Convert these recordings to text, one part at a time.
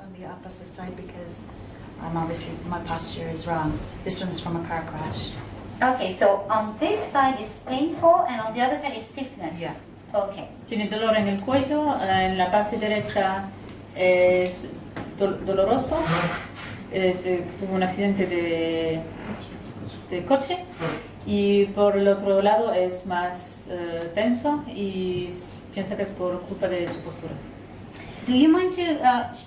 on the opposite side because obviously my posture is wrong. This one's from a car crash. Okay, so on this side is painful and on the other side is stiffness. Yeah. Okay. Tiene dolor en el cuello, en la parte derecha es doloroso, tuvo un accidente de coche y por el otro lado es más tenso y piensa que es por culpa de su postura. Do you mind to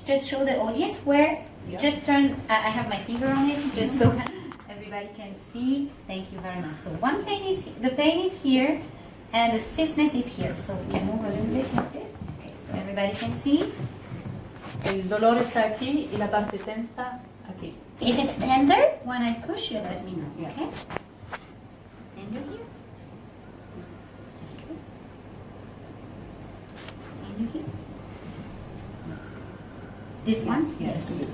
just show the audience where? Yeah. Just turn. I have my finger on it, just so everybody can see. Thank you very much. So the pain is here, and the stiffness is here. So we can move a little bit like this. Okay, so everybody can see. El dolor está aquí y la parte tensa aquí. If it's tender, when I push you, let me know. Yeah. Okay. Tender here. Tender here. This one? Yes. Okay.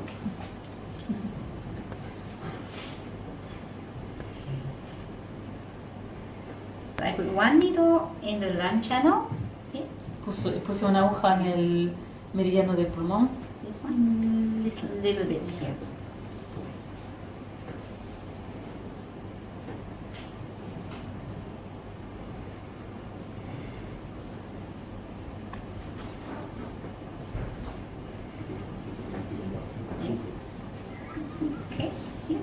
So I put one needle in the lung channel. Here. Puse una aguja en el meridiano del pulmón. This one. Little bit here. Okay, here.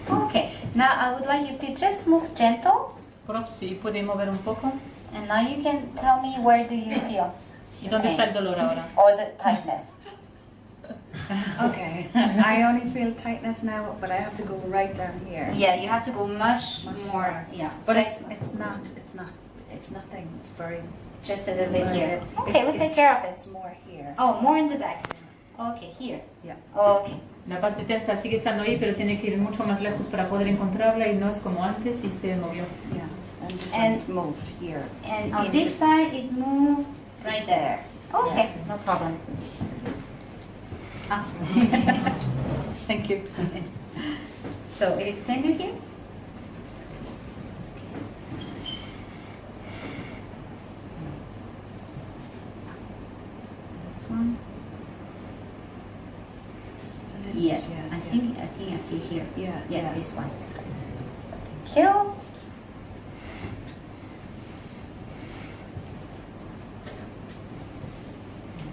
Okay, now I would like you to just move gentle, Pero sí, puede mover un poco. and now you can tell me where do you feel ¿Y dónde está el dolor ahora? or the tightness. Okay. I only feel tightness now, but I have to go right down here. Yeah, you have to go much Much more. more. Yeah, But it's nothing. It's very. just a little bit here. It's- Okay, we'll take care of it. It's more here. Oh, more in the back. Okay, here. Yeah. Okay. La parte tensa sigue estando ahí, pero tiene que ir mucho más lejos para poder encontrarla y no es como antes y se movió. Yeah. And this And- one's moved here. And on this side, it moved right there. Okay, no problem. Ah. Thank you. So it is tender here. This one. Yes, Yeah, I yeah. think I feel here. Yeah, Yeah, yeah. this one. Thank you.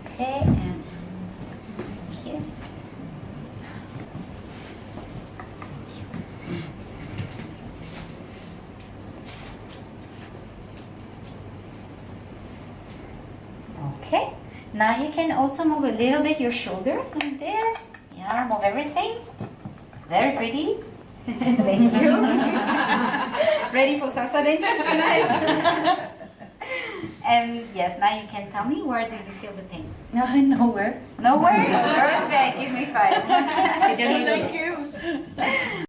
Okay, and here. Okay, now you can also move a little bit your shoulder like this. Yeah, move everything. Very pretty. Thank you. Ready for salsa dancing tonight? And yes, now you can tell me where do you feel the pain? No, I know where. Nowhere? Perfect. Give me 5. Que ya no hay dolor. Thank you.